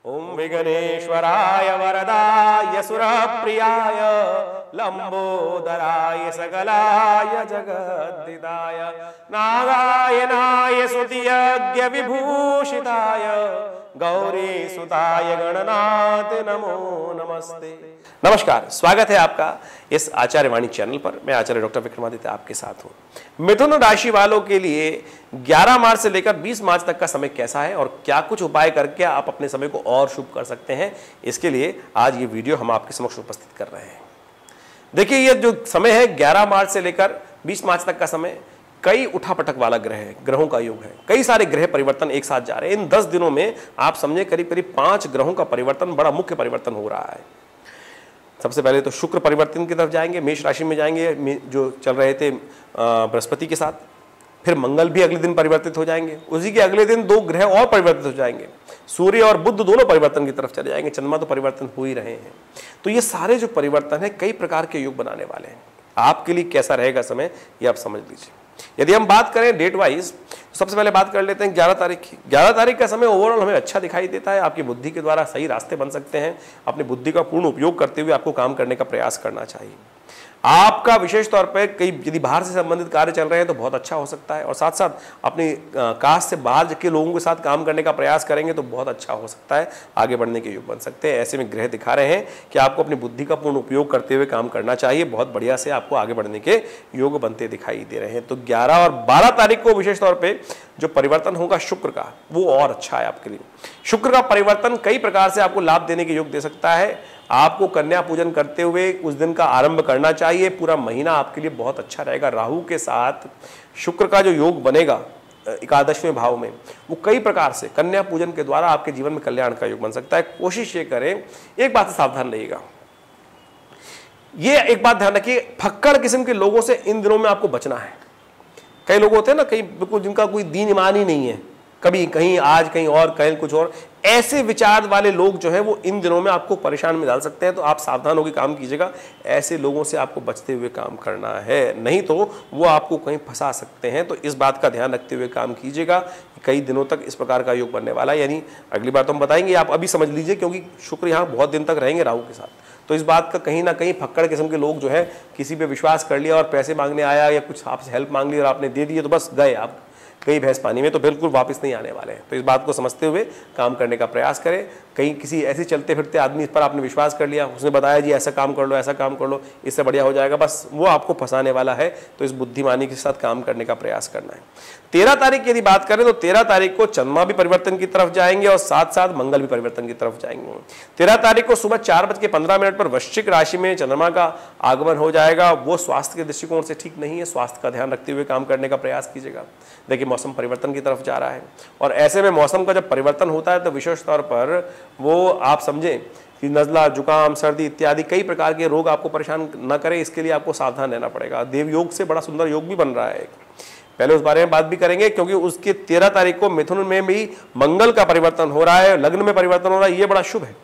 ओम विघ्नेश्वराय वरदाय सुरप्रियाय लंबोदराय सकलाय जगद्दिदाय नारायणाय स्तुतियज्ञ विभूषिताय गौरी सुताय गणनाथ नमो नमस्ते। नमस्कार, स्वागत है आपका इस आचार्य वाणी चैनल पर। मैं आचार्य डॉक्टर विक्रमादित्य आपके साथ हूं। मिथुन राशि वालों के लिए 11 मार्च से लेकर 20 मार्च तक का समय कैसा है और क्या कुछ उपाय करके आप अपने समय को और शुभ कर सकते हैं, इसके लिए आज ये वीडियो हम आपके समक्ष उपस्थित कर रहे हैं। देखिए, ये जो समय है 11 मार्च से लेकर 20 मार्च तक का समय कई उठापटक वाला ग्रह है, ग्रहों का योग है। कई सारे ग्रह परिवर्तन एक साथ जा रहे हैं। इन 10 दिनों में आप समझे करीब करीब 5 ग्रहों का परिवर्तन, बड़ा मुख्य परिवर्तन हो रहा है। सबसे पहले तो शुक्र परिवर्तन की तरफ जाएंगे, मेष राशि में जाएंगे जो चल रहे थे बृहस्पति के साथ। फिर मंगल भी अगले दिन परिवर्तित हो जाएंगे। उसी के अगले दिन 2 ग्रह और परिवर्तित हो जाएंगे, सूर्य और बुध दोनों परिवर्तन की तरफ चले जाएंगे। चंद्रमा तो परिवर्तन हो ही रहे हैं। तो ये सारे जो परिवर्तन है कई प्रकार के योग बनाने वाले हैं। आपके लिए कैसा रहेगा समय, ये आप समझ लीजिए। यदि हम बात करें डेट वाइज, तो सबसे पहले बात कर लेते हैं 11 तारीख की। 11 तारीख का समय ओवरऑल हमें अच्छा दिखाई देता है। आपकी बुद्धि के द्वारा सही रास्ते बन सकते हैं। अपनी बुद्धि का पूर्ण उपयोग करते हुए आपको काम करने का प्रयास करना चाहिए। आपका विशेष तौर पर कई यदि बाहर से संबंधित कार्य चल रहे हैं तो बहुत अच्छा हो सकता है, और साथ साथ अपनी कास्ट से बाहर के लोगों के साथ काम करने का प्रयास करेंगे तो बहुत अच्छा हो सकता है, आगे बढ़ने के योग बन सकते हैं। ऐसे में ग्रह दिखा रहे हैं कि आपको अपनी बुद्धि का पूर्ण उपयोग करते हुए काम करना चाहिए। बहुत बढ़िया से आपको आगे बढ़ने के योग बनते दिखाई दे रहे हैं। तो 11 और 12 तारीख को विशेष तौर पर जो परिवर्तन होगा शुक्र का, वो और अच्छा है आपके लिए। शुक्र का परिवर्तन कई प्रकार से आपको लाभ देने के योग दे सकता है। आपको कन्या पूजन करते हुए उस दिन का आरंभ करना चाहिए। पूरा महीना आपके लिए बहुत अच्छा रहेगा। राहु के साथ शुक्र का जो योग बनेगा 11वें भाव में, वो कई प्रकार से कन्या पूजन के द्वारा आपके जीवन में कल्याण का योग बन सकता है। कोशिश ये करें, एक बात से सावधान रहिएगा, ये एक बात ध्यान रखिए, फक्कड़ किस्म के लोगों से इन दिनों में आपको बचना है। कई लोग होते हैं ना, कई बिल्कुल जिनका कोई दीन ईमान ही नहीं है, कभी कहीं आज कहीं और कहीं कुछ और, ऐसे विचार वाले लोग जो है वो इन दिनों में आपको परेशान में डाल सकते हैं। तो आप सावधान होकर काम कीजिएगा। ऐसे लोगों से आपको बचते हुए काम करना है, नहीं तो वो आपको कहीं फंसा सकते हैं। तो इस बात का ध्यान रखते हुए काम कीजिएगा। कई दिनों तक इस प्रकार का योग बनने वाला है, यानी अगली बार तो हम बताएंगे, आप अभी समझ लीजिए, क्योंकि शुक्र यहाँ बहुत दिन तक रहेंगे राहु के साथ। तो इस बात का कहीं ना कहीं फक्कड़ किस्म के लोग जो है किसी पे विश्वास कर लिया और पैसे मांगने आया या कुछ आपसे हेल्प मांग ली और आपने दे दिए तो बस गए आप कई भैंस पानी में, तो बिल्कुल वापस नहीं आने वाले हैं। तो इस बात को समझते हुए काम करने का प्रयास करें। कहीं किसी ऐसे चलते फिरते आदमी पर आपने विश्वास कर लिया, उसने बताया जी ऐसा काम कर लो, ऐसा काम कर लो, इससे बढ़िया हो जाएगा, बस वो आपको फंसाने वाला है। तो इस बुद्धिमानी के साथ काम करने का प्रयास करना है। 13 तारीख की यदि बात करें तो 13 तारीख को चंद्रमा भी परिवर्तन की तरफ जाएंगे और साथ साथ मंगल भी परिवर्तन की तरफ जाएंगे। 13 तारीख को सुबह 4:15 पर वृश्चिक राशि में चंद्रमा का आगमन हो जाएगा। वो स्वास्थ्य के दृष्टिकोण से ठीक नहीं है। स्वास्थ्य का ध्यान रखते हुए काम करने का प्रयास कीजिएगा। देखिए, मौसम परिवर्तन की तरफ जा रहा है, और ऐसे में मौसम का जब परिवर्तन होता है तो विशेष तौर पर वो आप समझें कि नज़ला, जुकाम, सर्दी इत्यादि कई प्रकार के रोग आपको परेशान न करें। इसके लिए आपको सावधान रहना पड़ेगा। देव योग से बड़ा सुंदर योग भी बन रहा है, पहले उस बारे में बात भी करेंगे, क्योंकि उसके 13 तारीख को मिथुन में भी मंगल का परिवर्तन हो रहा है, लग्न में परिवर्तन हो रहा है। ये बड़ा शुभ है,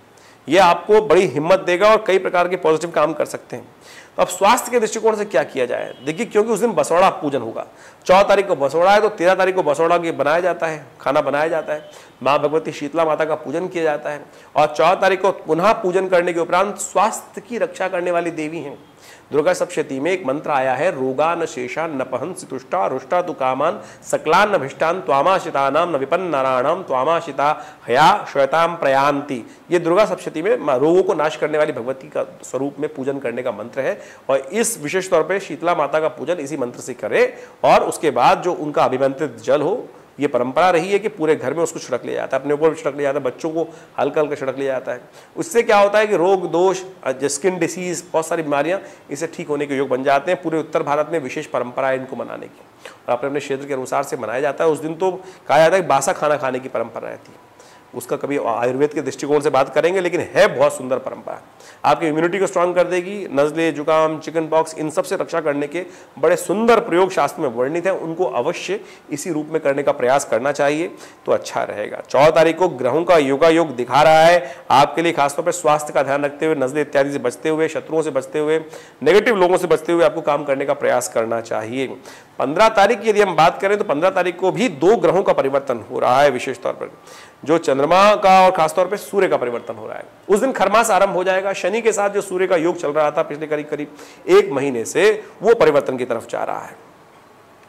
ये आपको बड़ी हिम्मत देगा और कई प्रकार के पॉजिटिव काम कर सकते हैं। तो अब स्वास्थ्य के दृष्टिकोण से क्या किया जाए, देखिए, क्योंकि उस दिन बसौड़ा पूजन होगा। 14 तारीख को बसौड़ा है तो 13 तारीख को बसौड़ा के बनाया जाता है, खाना बनाया जाता है, माँ भगवती शीतला माता का पूजन किया जाता है। और 14 तारीख को पुनः पूजन करने के उपरांत स्वास्थ्य की रक्षा करने वाली देवी हैं। दुर्गा सप्तशती में एक मंत्र आया है, रोगान शेषान न पहंसि तुष्टा रुष्टा तु कामान सकलान न भिष्टान त्वामाशितानाम न विपन्न नारायणाम त्वामाशिता हया श्वेताम प्रयांति। ये दुर्गा सप्तशती में रोगों को नाश करने वाली भगवती का स्वरूप में पूजन करने का मंत्र है। और इस विशेष तौर पर शीतला माता का पूजन इसी मंत्र से करें, और उसके बाद जो उनका अभिमंत्रित जल हो, ये परंपरा रही है कि पूरे घर में उसको छिड़क लिया जाता है, अपने ऊपर भी छिड़क लिया जाता है, बच्चों को हल्का हल्का छिड़क लिया जाता है। उससे क्या होता है कि रोग दोष, स्किन डिसीज, बहुत सारी बीमारियां इससे ठीक होने के योग बन जाते हैं। पूरे उत्तर भारत में विशेष परंपरा है इनको मनाने की, और अपने अपने क्षेत्र के अनुसार से मनाया जाता है। उस दिन तो कहा जाता है कि बासा खाना खाने की परंपरा रहती है। उसका कभी आयुर्वेद के दृष्टिकोण से बात करेंगे, लेकिन है बहुत सुंदर परंपरा। आपकी इम्यूनिटी को स्ट्रांग कर देगी। नज़ले, जुकाम, चिकन पॉक्स, इन सब से रक्षा करने के बड़े सुंदर प्रयोग शास्त्र में वर्णित हैं। उनको अवश्य इसी रूप में करने का प्रयास करना चाहिए, तो अच्छा रहेगा। 14 तारीख को ग्रहों का योगायोग दिखा रहा है आपके लिए, खासतौर पर स्वास्थ्य का ध्यान रखते हुए, नज़ले इत्यादि से बचते हुए, शत्रुओं से बचते हुए, नेगेटिव लोगों से बचते हुए आपको काम करने का प्रयास करना चाहिए। 15 तारीख की यदि हम बात करें तो 15 तारीख को भी 2 ग्रहों का परिवर्तन हो रहा है विशेष तौर पर। जो चंद्रमा का और खासतौर पे सूर्य का परिवर्तन हो रहा है। उस दिन खरमास आरंभ हो जाएगा। शनि के साथ जो सूर्य का योग चल रहा था पिछले करीब करीब 1 महीने से, वो परिवर्तन की तरफ जा रहा है।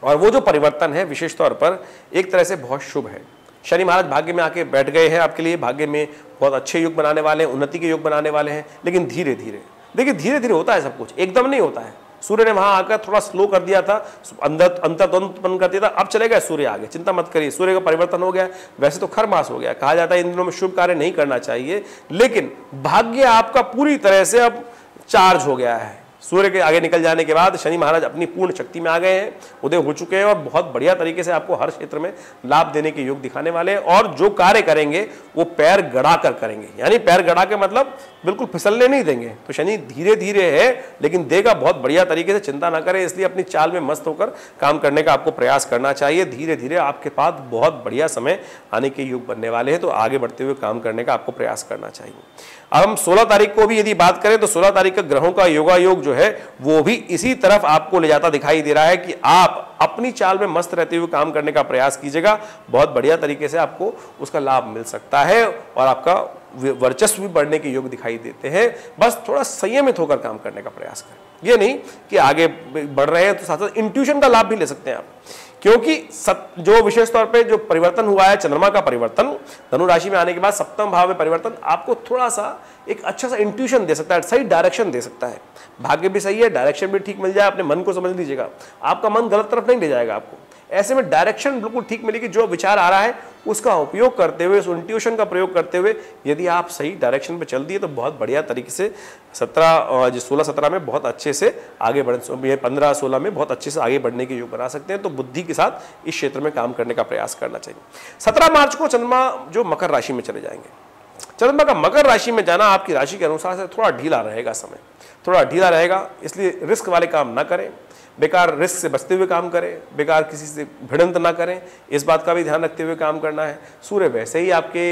और वो जो परिवर्तन है विशेष तौर पर एक तरह से बहुत शुभ है। शनि महाराज भाग्य में आके बैठ गए हैं आपके लिए, भाग्य में बहुत अच्छे योग बनाने वाले हैं, उन्नति के योग बनाने वाले हैं। लेकिन धीरे धीरे, देखिए धीरे धीरे होता है सब कुछ, एकदम नहीं होता है। सूर्य ने वहां आकर थोड़ा स्लो कर दिया था, अंतर्द्वंद उत्पन्न कर दिया था, अब चलेगा सूर्य आगे, चिंता मत करिए। सूर्य का परिवर्तन हो गया, वैसे तो खरमास हो गया, कहा जाता है इन दिनों में शुभ कार्य नहीं करना चाहिए, लेकिन भाग्य आपका पूरी तरह से अब चार्ज हो गया है। सूर्य के आगे निकल जाने के बाद शनि महाराज अपनी पूर्ण शक्ति में आ गए हैं, उदय हो चुके हैं और बहुत बढ़िया तरीके से आपको हर क्षेत्र में लाभ देने के योग दिखाने वाले हैं। और जो कार्य करेंगे वो पैर गड़ा कर करेंगे, यानी पैर गड़ा के मतलब बिल्कुल फिसलने नहीं देंगे। तो शनि धीरे धीरे है लेकिन देगा बहुत बढ़िया तरीके से, चिंता ना करें। इसलिए अपनी चाल में मस्त होकर काम करने का आपको प्रयास करना चाहिए। धीरे धीरे आपके पास बहुत बढ़िया समय आने के योग बनने वाले हैं, तो आगे बढ़ते हुए काम करने का आपको प्रयास करना चाहिए। अब हम 16 तारीख को भी यदि बात करें तो 16 तारीख का ग्रहों का योगा योग जो है वो भी इसी तरफ आपको ले जाता दिखाई दे रहा है कि आप अपनी चाल में मस्त रहते हुए काम करने का प्रयास कीजिएगा। बहुत बढ़िया तरीके से आपको उसका लाभ मिल सकता है और आपका वर्चस्व भी बढ़ने के योग दिखाई देते हैं। बस थोड़ा संयमित होकर काम करने का प्रयास करें। ये नहीं कि आगे बढ़ रहे हैं तो साथ साथ इंट्यूशन का लाभ भी ले सकते हैं आप, क्योंकि जो विशेष तौर पे जो परिवर्तन हुआ है, चंद्रमा का परिवर्तन धनु राशि में आने के बाद सप्तम भाव में परिवर्तन आपको थोड़ा सा एक अच्छा सा इंट्यूशन दे सकता है, सही डायरेक्शन दे सकता है। भाग्य भी सही है, डायरेक्शन भी ठीक मिल जाए, अपने मन को समझ लीजिएगा, आपका मन गलत तरफ नहीं ले जाएगा आपको। ऐसे में डायरेक्शन बिल्कुल ठीक मिलेगी। जो विचार आ रहा है उसका उपयोग करते हुए, उस इंट्यूशन का प्रयोग करते हुए यदि आप सही डायरेक्शन पे चल दिए तो बहुत बढ़िया तरीके से 16-17 में बहुत अच्छे से आगे बढ़, 15-16 में बहुत अच्छे से आगे बढ़ने के योग बना सकते हैं। तो बुद्धि के साथ इस क्षेत्र में काम करने का प्रयास करना चाहिए। 17 मार्च को चंद्रमा जो मकर राशि में चले जाएंगे। चंद्रमा का मकर राशि में जाना आपकी राशि के अनुसार से थोड़ा ढीला रहेगा, समय थोड़ा ढीला रहेगा, इसलिए रिस्क वाले काम ना करें, बेकार रिस्क से बचते हुए काम करें, बेकार किसी से भिड़ंत ना करें, इस बात का भी ध्यान रखते हुए काम करना है। सूर्य वैसे ही आपके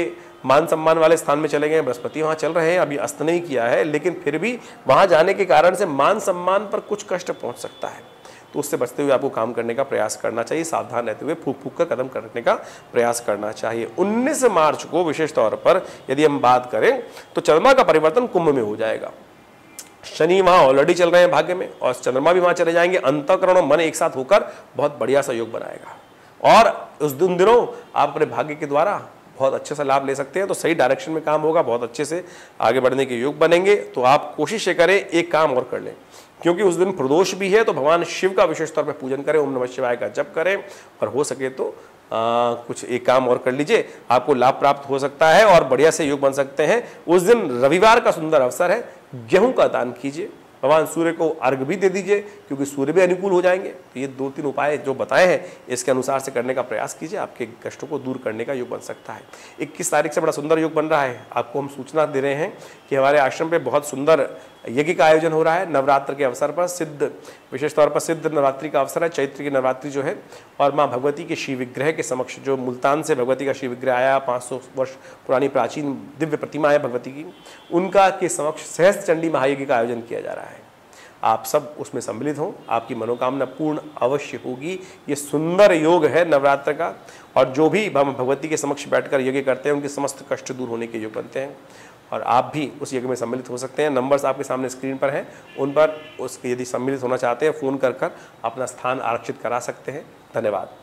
मान सम्मान वाले स्थान में चले गए, बृहस्पति वहाँ चल रहे हैं, अभी अस्त नहीं किया है, लेकिन फिर भी वहाँ जाने के कारण से मान सम्मान पर कुछ कष्ट पहुँच सकता है, तो उससे बचते हुए आपको काम करने का प्रयास करना चाहिए। सावधान रहते हुए फूक फूक कर कदम करने का प्रयास करना चाहिए। 19 मार्च को विशेष तौर पर यदि हम बात करें तो चंद्रमा का परिवर्तन कुंभ में हो जाएगा। शनि वहाँ ऑलरेडी चल रहे हैं भाग्य में और चंद्रमा भी वहाँ चले जाएंगे। अंतःकरण और मन एक साथ होकर बहुत बढ़िया सा योग बनाएगा और उस दिनों आप अपने भाग्य के द्वारा बहुत अच्छे से लाभ ले सकते हैं। तो सही डायरेक्शन में काम होगा, बहुत अच्छे से आगे बढ़ने के योग बनेंगे। तो आप कोशिश ये करें एक काम और कर लें, क्योंकि उस दिन प्रदोष भी है, तो भगवान शिव का विशेष तौर पर पूजन करें, ओम नमः शिवाय का जप करें और हो सके तो कुछ एक काम और कर लीजिए, आपको लाभ प्राप्त हो सकता है और बढ़िया से योग बन सकते हैं। उस दिन रविवार का सुंदर अवसर है, गेहूं का दान कीजिए, भगवान सूर्य को अर्घ भी दे दीजिए क्योंकि सूर्य भी अनुकूल हो जाएंगे। तो ये 2-3 उपाय जो बताए हैं इसके अनुसार से करने का प्रयास कीजिए, आपके कष्टों को दूर करने का योग बन सकता है। 21 तारीख से बड़ा सुंदर योग बन रहा है, आपको हम सूचना दे रहे हैं कि हमारे आश्रम पे बहुत सुंदर यज्ञ का आयोजन हो रहा है नवरात्र के अवसर पर। सिद्ध विशेष तौर पर सिद्ध नवरात्रि का अवसर है, चैत्र की नवरात्रि जो है, और माँ भगवती के शिव विग्रह के समक्ष, जो मुल्तान से भगवती का शिव विग्रह आया, 500 वर्ष पुरानी प्राचीन दिव्य प्रतिमा है भगवती की, उनका के समक्ष सहस्त्र चंडी महायज्ञ का आयोजन किया जा रहा है। आप सब उसमें सम्मिलित हों, आपकी मनोकामना पूर्ण अवश्य होगी। ये सुंदर योग है नवरात्र का, और जो भी भगवती के समक्ष बैठकर यज्ञ करते हैं उनके समस्त कष्ट दूर होने के योग बनते हैं और आप भी उस यज्ञ में सम्मिलित हो सकते हैं। नंबर्स आपके सामने स्क्रीन पर हैं, उन पर यदि सम्मिलित होना चाहते हैं फ़ोन कर अपना स्थान आरक्षित करा सकते हैं। धन्यवाद।